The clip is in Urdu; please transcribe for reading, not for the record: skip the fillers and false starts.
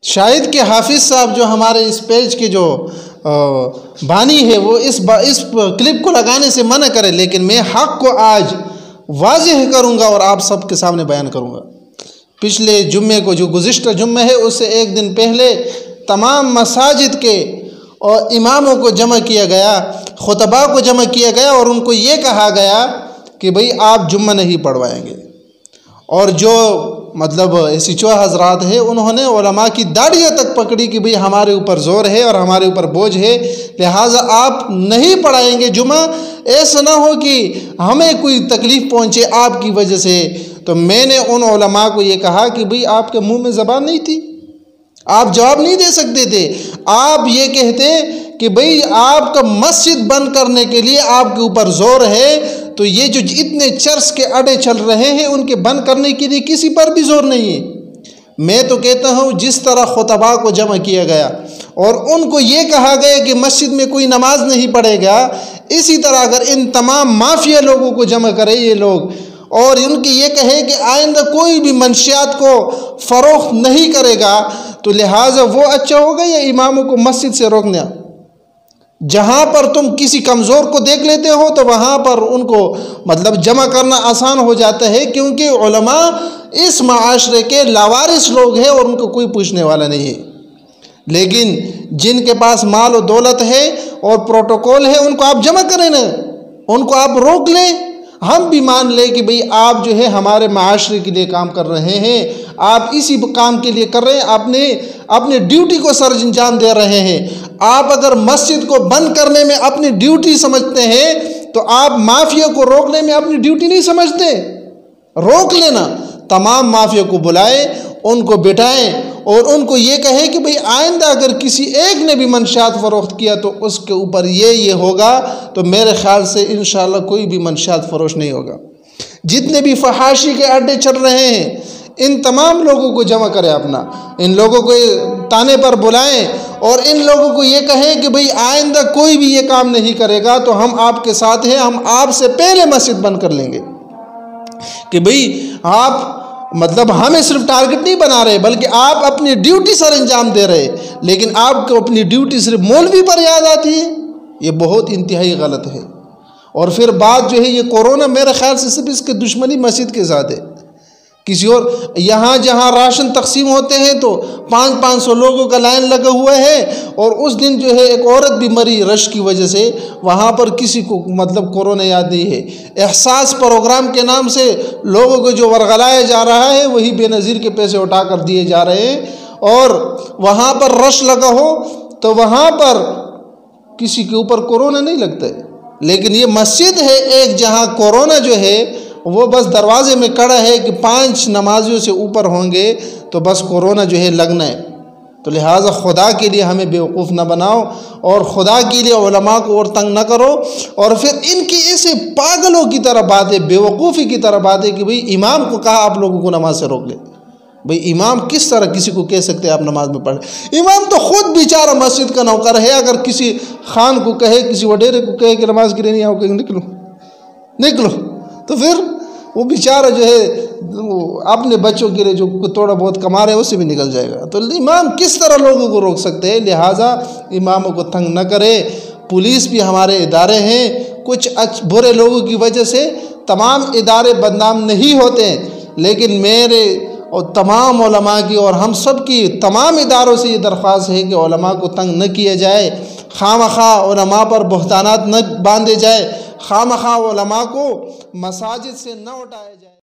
شاید کہ حافظ صاحب جو ہمارے اس پیج کے جو بانی ہے وہ اس کلپ کو لگانے سے منع کرے، لیکن میں حق کو آج واضح کروں گا اور آپ سب کے سامنے بیان کروں گا۔ پچھلے جمعے کو جو گزشتہ جمعہ ہے اس سے ایک دن پہلے تمام مساجد کے اور اماموں کو جمع کیا گیا، خطباء کو جمع کیا گیا اور ان کو یہ کہا گیا کہ بھئی آپ جمعہ نہیں پڑھوائیں گے۔ اور جو مطلب ایسی چوہ حضرات ہیں انہوں نے علماء کی داڑھیاں تک پکڑی کہ بھئی ہمارے اوپر زور ہے اور ہمارے اوپر بوجھ ہے، لہٰذا آپ نہیں پڑھائیں گے جمعہ، ایسا نہ ہو کہ ہمیں کوئی تکلیف پہنچے آپ کی وجہ سے۔ تو میں نے ان علماء کو یہ کہا کہ بھئی آپ کے منہ میں زبان نہیں تھی، آپ جواب نہیں دے سکتے تھے، آپ یہ کہتے کہ بھئی آپ کا مسجد بند کرنے کے لیے آپ کے اوپر زور ہے، تو یہ جو اتنے چرس کے اڈے چل رہے ہیں ان کے بند کرنے کے لیے کسی پر بھی زور نہیں ہے۔ میں تو کہتا ہوں جس طرح خطباء کو جمع کیا گیا اور ان کو یہ کہا گیا کہ مسجد میں کوئی نماز نہیں پڑھے گا، اسی طرح اگر ان تمام مافیا لوگوں کو جمع کرے یہ لوگ اور ان کی یہ کہے کہ آئندہ کوئی بھی منشیات کو فروخت نہیں کرے گا، تو لہٰذا وہ اچھا ہوگا یا اماموں کو مسجد سے روکنا؟ جہاں پر تم کسی کمزور کو دیکھ لیتے ہو تو وہاں پر ان کو مطلب جمع کرنا آسان ہو جاتا ہے، کیونکہ علماء اس معاشرے کے لاوارث لوگ ہیں اور ان کو کوئی پوچھنے والا نہیں ہے۔ لیکن جن کے پاس مال و دولت ہے اور پروٹوکول ہے ان کو آپ جمع کریں نا، ان کو آپ روک لیں، ہم بھی مان لیں کہ بھئی آپ جو ہے ہمارے معاشرے کے لیے کام کر رہے ہیں، آپ اسی کام کے لیے کر رہے ہیں، اپنے ڈیوٹی کو سر انجام دے رہے ہیں۔ آپ اگر مسجد کو بند کرنے میں اپنی ڈیوٹی سمجھتے ہیں تو آپ مافیا کو روکنے میں اپنی ڈیوٹی نہیں سمجھتے۔ روک لینا، تمام مافیا کو بلائیں، ان کو بٹھائیں اور ان کو یہ کہیں کہ بھئی آئندہ اگر کسی ایک نے بھی منشیات فروخت کیا تو اس کے اوپر یہ ہوگا، تو میرے خیال سے انشاءاللہ کوئی بھی منشیات فروش نہیں ہوگا۔ جتنے بھی فحاشی کے اڈے چل رہے ہیں ان تمام لوگوں کو جمع کریں، اپنا ان لوگوں کو تانے پر بلائیں اور ان لوگوں کو یہ کہیں کہ بھئی آئندہ کوئی بھی یہ کام نہیں کرے گا تو ہم آپ کے ساتھ ہیں، ہم آپ سے پہلے مسجد بند کر لیں گے۔ کہ بھئی آپ مطلب ہمیں صرف ٹارگٹ نہیں بنا رہے بلکہ آپ اپنی ڈیوٹی سر انجام دے رہے، لیکن آپ کو اپنی ڈیوٹی صرف مولوی پر یاد آتی ہے، یہ بہت انتہائی غلط ہے۔ اور پھر بات جو ہے یہ کورونا، میرے خیال سے صرف اس کی دشمنی مسجد کے ساتھ ہے، کسی اور یہاں جہاں راشن تقسیم ہوتے ہیں تو 500 لوگوں کا لائن لگا ہوا ہے، اور اس دن جو ہے ایک عورت بھی مری رش کی وجہ سے، وہاں پر کسی کو مطلب کورونا یاد نہیں ہے۔ احساس پروگرام کے نام سے لوگوں کو جو ورغلایا جا رہا ہے وہی بے نظیر کے پیسے اٹھا کر دیے جا رہے ہیں، اور وہاں پر رش لگا ہو تو وہاں پر کسی کے اوپر کورونا نہیں لگتا ہے۔ لیکن یہ مسجد ہے ایک جہاں کورونا جو ہے وہ بس دروازے میں کڑا ہے کہ 5 نمازیوں سے اوپر ہوں گے تو بس کورونا جو ہے لگنا ہے۔ تو لہٰذا خدا کے لیے ہمیں بیوقوف نہ بناؤ اور خدا کے لیے علماء کو اور تنگ نہ کرو، اور پھر ان کی ایسے پاگلوں کی طرح باتیں، بیوقوفی کی طرح باتیں کہ بھئی امام کو کہا آپ لوگوں کو نماز سے روک لے۔ بھئی امام کس طرح کسی کو کہہ سکتے ہیں آپ نماز میں پڑھیں؟ امام تو خود بیچارہ مسجد کا نوکر ہے، اگر کسی خان کو کہے، کسی وڈیرے کو کہے کہ نماز کے لیے نہیں آؤ، کہ نکلو، تو پھر وہ بیچارہ جو ہے اپنے بچوں کے لیے جو تھوڑا بہت کما رہے ہیں اس سے بھی نکل جائے گا۔ تو امام کس طرح لوگوں کو روک سکتے ہیں؟ لہٰذا اماموں کو تنگ نہ کرے۔ پولیس بھی ہمارے ادارے ہیں، کچھ برے لوگوں کی وجہ سے تمام ادارے بدنام نہیں ہوتے، لیکن میرے اور تمام علماء کی اور ہم سب کی تمام اداروں سے یہ درخواست ہے کہ علماء کو تنگ نہ کیا جائے، خواہ علماء پر بہتانات نہ باندھے جائے، خواہ علماء کو مساجد سے نہ اٹھایا جائے۔